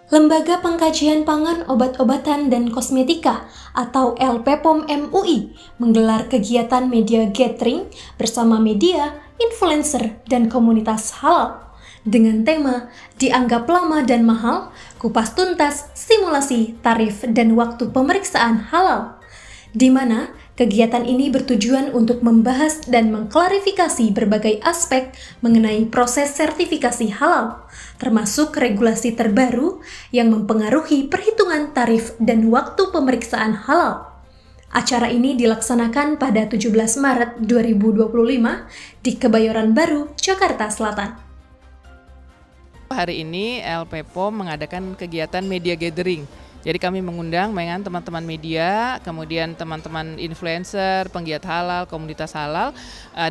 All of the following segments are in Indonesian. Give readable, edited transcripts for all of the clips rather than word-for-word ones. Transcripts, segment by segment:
Lembaga Pengkajian Pangan, Obat-obatan, dan Kosmetika atau LPPOM MUI menggelar kegiatan media gathering bersama media, influencer, dan komunitas halal. Dengan tema Dianggap Lama dan Mahal, kupas tuntas, simulasi, tarif, dan waktu pemeriksaan halal. Di mana kegiatan ini bertujuan untuk membahas dan mengklarifikasi berbagai aspek mengenai proses sertifikasi halal, termasuk regulasi terbaru yang mempengaruhi perhitungan tarif dan waktu pemeriksaan halal. Acara ini dilaksanakan pada 17 Maret 2025 di Kebayoran Baru, Jakarta Selatan. Hari ini LPPOM mengadakan kegiatan media gathering. Jadi kami mengundang teman-teman media, kemudian teman-teman influencer, penggiat halal, komunitas halal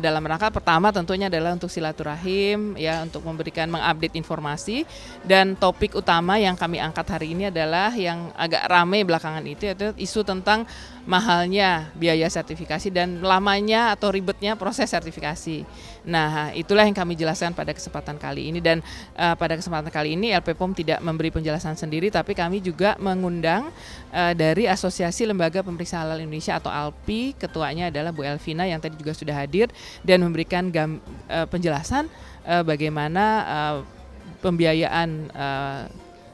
dalam rangka pertama tentunya adalah untuk silaturahim, ya, untuk memberikan mengupdate informasi. Dan topik utama yang kami angkat hari ini adalah yang agak ramai belakangan itu, yaitu isu tentang mahalnya biaya sertifikasi dan lamanya atau ribetnya proses sertifikasi. Nah, itulah yang kami jelaskan pada kesempatan kali ini, dan pada kesempatan kali ini LPPOM tidak memberi penjelasan sendiri, tapi kami juga mengundang dari Asosiasi Lembaga Pemeriksa Halal Indonesia atau ALPI, ketuanya adalah Bu Elvina yang tadi juga sudah hadir dan memberikan penjelasan bagaimana pembiayaan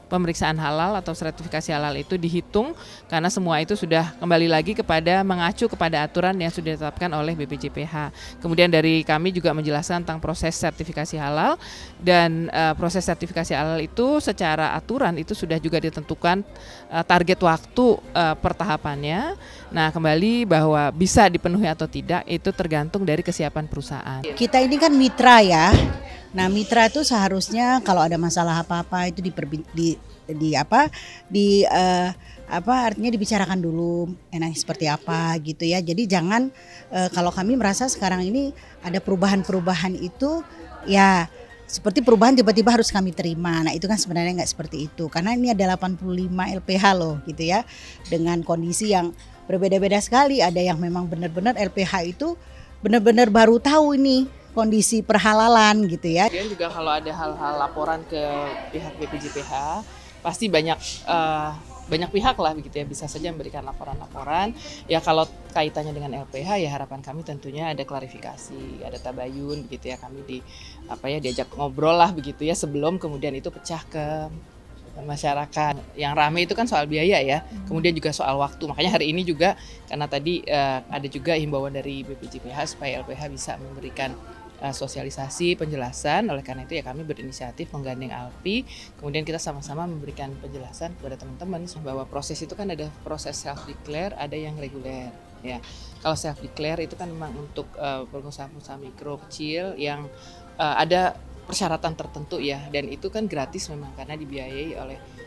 pemeriksaan halal atau sertifikasi halal itu dihitung, karena semua itu sudah kembali lagi mengacu kepada aturan yang sudah ditetapkan oleh BPJPH. Kemudian dari kami juga menjelaskan tentang proses sertifikasi halal, dan proses sertifikasi halal itu secara aturan itu sudah juga ditentukan target waktu pertahapannya. Nah, kembali bahwa bisa dipenuhi atau tidak itu tergantung dari kesiapan perusahaan. Kita ini kan mitra ya. Nah, mitra itu seharusnya kalau ada masalah apa-apa itu artinya dibicarakan dulu enaknya seperti apa gitu ya. Jadi jangan kalau kami merasa sekarang ini ada perubahan-perubahan itu ya seperti perubahan tiba-tiba harus kami terima. Nah, itu kan sebenarnya nggak seperti itu. Karena ini ada 85 LPH loh gitu ya. Dengan kondisi yang berbeda-beda sekali. Ada yang memang benar-benar LPH itu benar-benar baru tahu ini kondisi perhalalan gitu ya. Kemudian juga kalau ada hal-hal laporan ke pihak BPJPH, pasti banyak pihak lah begitu ya, bisa saja memberikan laporan-laporan. Ya kalau kaitannya dengan LPH ya harapan kami tentunya ada klarifikasi, ada tabayun begitu ya, kami diajak ngobrol lah begitu ya sebelum kemudian itu pecah ke masyarakat. Yang ramai itu kan soal biaya ya, kemudian juga soal waktu. Makanya hari ini juga karena tadi ada juga himbauan dari BPJPH supaya LPH bisa memberikan sosialisasi, penjelasan. Oleh karena itu ya kami berinisiatif menggandeng ALPI, kemudian kita sama-sama memberikan penjelasan kepada teman-teman bahwa proses itu kan ada proses self declare, ada yang reguler ya. Kalau self declare itu kan memang untuk pengusaha-pengusaha mikro kecil yang ada persyaratan tertentu ya, dan itu kan gratis memang karena dibiayai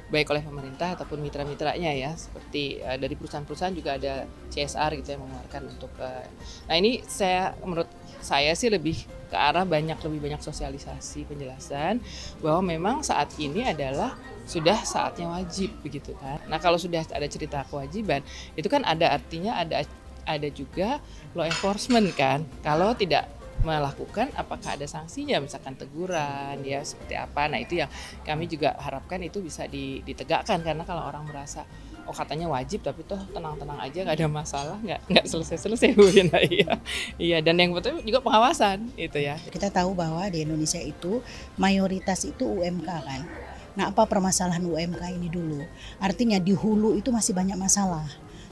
baik oleh pemerintah ataupun mitra-mitranya ya, seperti dari perusahaan-perusahaan juga ada CSR gitu yang mengeluarkan untuk nah ini menurut saya sih lebih ke arah lebih banyak sosialisasi, penjelasan bahwa memang saat ini adalah sudah saatnya wajib begitu kan. Nah, kalau sudah ada cerita kewajiban itu kan artinya ada juga law enforcement kan. Kalau tidak melakukan apakah ada sanksinya, misalkan teguran ya seperti apa. Nah, itu yang kami juga harapkan itu bisa ditegakkan, karena kalau orang merasa oh katanya wajib tapi toh tenang-tenang aja nggak ada masalah, nggak selesai-selesai. Nah, iya, dan yang betul juga pengawasan itu ya. Kita tahu bahwa di Indonesia itu mayoritas itu UMK kan. Nah, apa permasalahan UMK ini dulu? Artinya di hulu itu masih banyak masalah.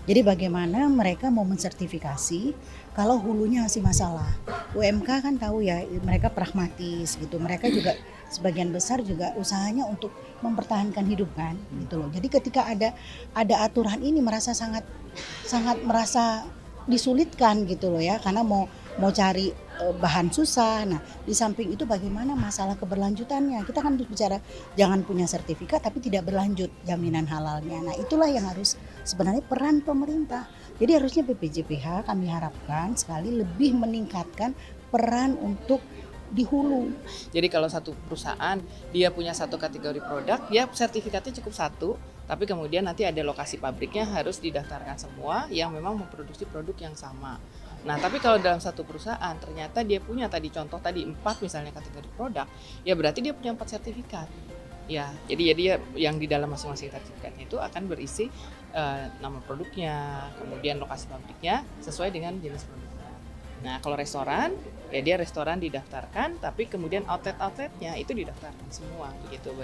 Jadi bagaimana mereka mau mensertifikasi kalau hulunya masih masalah. UMK kan tahu ya, mereka pragmatis gitu. Mereka juga sebagian besar juga usahanya untuk mempertahankan hidup kan gitu loh. Jadi ketika ada aturan ini sangat merasa disulitkan gitu loh ya, karena mau cari bahan susah. Nah, di samping itu bagaimana masalah keberlanjutannya. Kita kan bicara jangan punya sertifikat tapi tidak berlanjut jaminan halalnya. Nah, itulah yang harus sebenarnya peran pemerintah. Jadi harusnya BPJPH kami harapkan sekali lebih meningkatkan peran untuk di hulu. Jadi kalau satu perusahaan dia punya satu kategori produk, ya sertifikatnya cukup satu, tapi kemudian nanti ada lokasi pabriknya harus didaftarkan semua yang memang memproduksi produk yang sama. Nah, tapi kalau dalam satu perusahaan ternyata dia punya contoh tadi 4 misalnya kategori produk, ya berarti dia punya 4 sertifikat. Ya, jadi dia yang di dalam masing-masing sertifikatnya itu akan berisi nama produknya, kemudian lokasi pabriknya sesuai dengan jenis produknya. Nah, kalau restoran, ya dia restoran didaftarkan, tapi kemudian outlet-outletnya itu didaftarkan semua begitu.